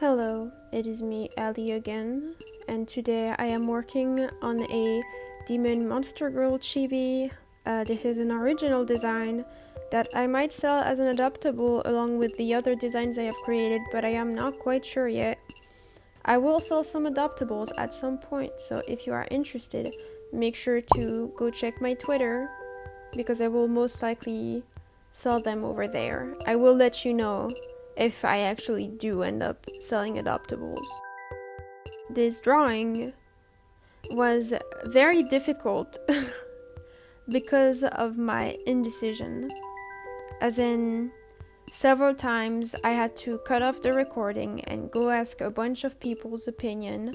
Hello, it is me, Ali again, and today I am working on a Demon Monster Girl chibi. This is an original design that I might sell as an adaptable along with the other designs I have created, but I am not quite sure yet. I will sell some adaptables at some point, so if you are interested, make sure to go check my Twitter, because I will most likely sell them over there. I will let you know if I actually do end up selling adoptables. This drawing was very difficult because of my indecision. As in, several times I had to cut off the recording and go ask a bunch of people's opinion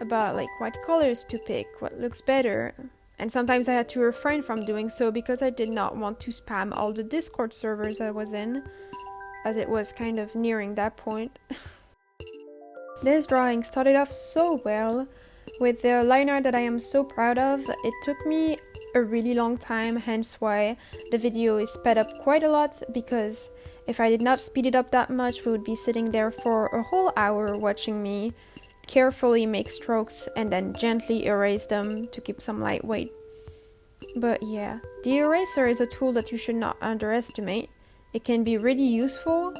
about what colors to pick, what looks better. And sometimes I had to refrain from doing so because I did not want to spam all the Discord servers I was in, as it was kind of nearing that point. This drawing started off so well, with the liner that I am so proud of. It took me a really long time, hence why the video is sped up quite a lot, because if I did not speed it up that much, we would be sitting there for a whole hour watching me carefully make strokes and then gently erase them to keep some lightweight. But yeah, the eraser is a tool that you should not underestimate. It can be really useful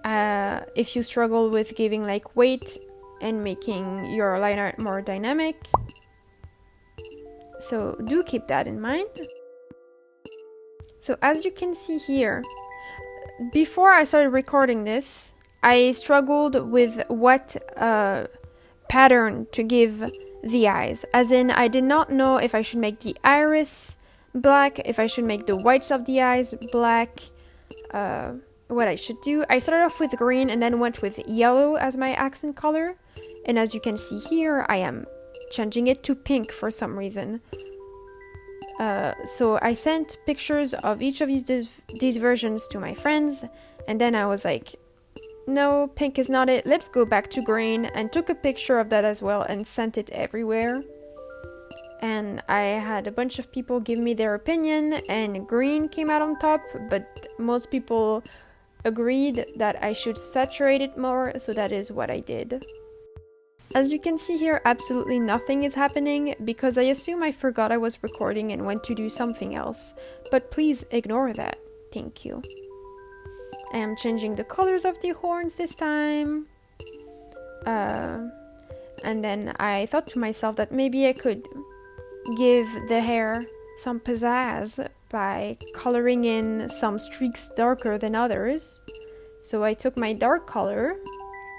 if you struggle with giving weight and making your line art more dynamic. So do keep that in mind. So as you can see here, before I started recording this, I struggled with what pattern to give the eyes. As in, I did not know if I should make the iris black, if I should make the whites of the eyes black, what I should do. I started off with green and then went with yellow as my accent color. And as you can see here, I am changing it to pink for some reason. So I sent pictures of each of these versions to my friends, and then I was like, no, pink is not it, let's go back to green, and took a picture of that as well and sent it everywhere. And I had a bunch of people give me their opinion, and green came out on top, but most people agreed that I should saturate it more, so that is what I did. As you can see here, absolutely nothing is happening, because I assume I forgot I was recording and went to do something else, but please ignore that. Thank you. I am changing the colors of the horns this time. And then I thought to myself that maybe I could give the hair some pizzazz by coloring in some streaks darker than others. So I took my dark color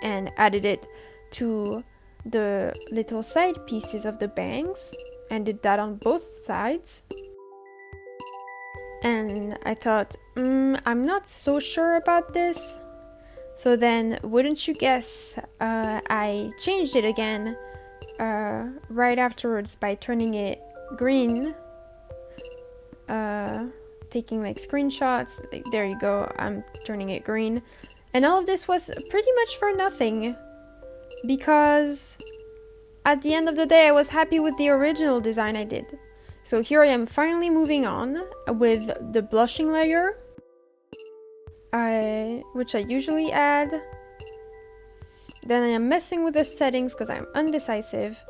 and added it to the little side pieces of the bangs and did that on both sides. And I thought, I'm not so sure about this. So then, wouldn't you guess, I changed it again right afterwards by turning it green, taking screenshots. There you go, I'm turning it green. And all of this was pretty much for nothing, because at the end of the day I was happy with the original design I did. So here I am finally moving on with the blushing layer, which I usually add. Then I am messing with the settings because I'm undecisive,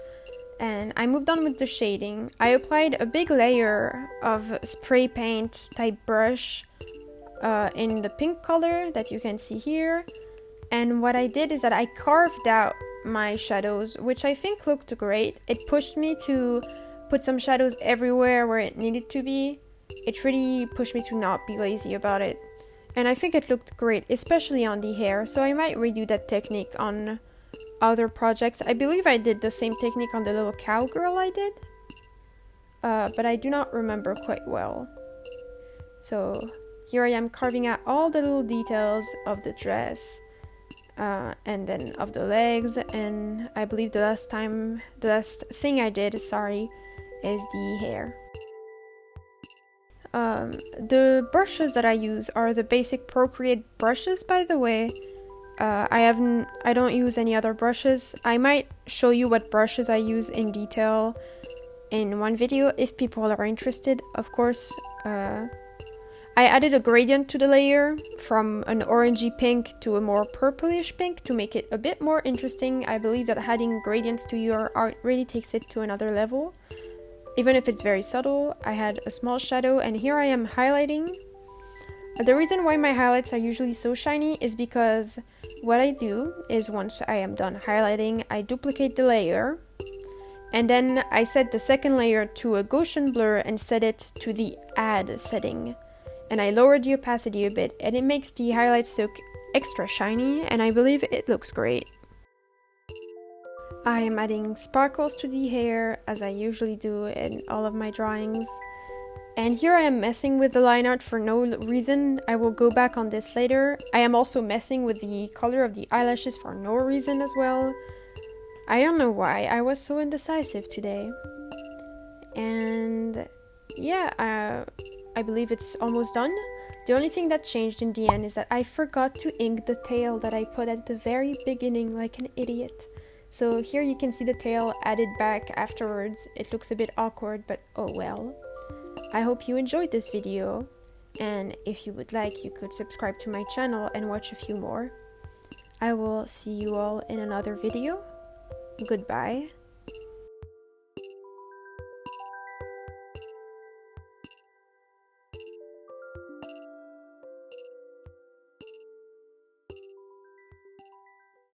and I moved on with the shading. I applied a big layer of spray paint type brush in the pink color that you can see here. And what I did is that I carved out my shadows, which I think looked great. It pushed me to put some shadows everywhere where it needed to be. It really pushed me to not be lazy about it. And I think it looked great, especially on the hair. So I might redo that technique on other projects. I believe I did the same technique on the little cowgirl I did. But I do not remember quite well. So here I am carving out all the little details of the dress. And then of the legs, and I believe the last thing I did, is the hair. The brushes that I use are the basic Procreate brushes, by the way. I don't use any other brushes. I might show you what brushes I use in detail in one video if people are interested, of course. I I added a gradient to the layer from an orangey pink to a more purplish pink to make it a bit more interesting. I believe that adding gradients to your art really takes it to another level. Even if it's very subtle, I had a small shadow, and here I am highlighting. The reason why my highlights are usually so shiny is because what I do is once I am done highlighting, I duplicate the layer, and then I set the second layer to a Gaussian blur and set it to the add setting. And I lowered the opacity a bit, and it makes the highlights look extra shiny, and I believe it looks great. I am adding sparkles to the hair, as I usually do in all of my drawings. And here I am messing with the line art for no reason. I will go back on this later. I am also messing with the color of the eyelashes for no reason as well. I don't know why, I was so indecisive today. And yeah, I believe it's almost done. The only thing that changed in the end is that I forgot to ink the tail that I put at the very beginning like an idiot. So here you can see the tail added back afterwards. It looks a bit awkward, but oh well. I hope you enjoyed this video, and if you would like, you could subscribe to my channel and watch a few more. I will see you all in another video. Goodbye.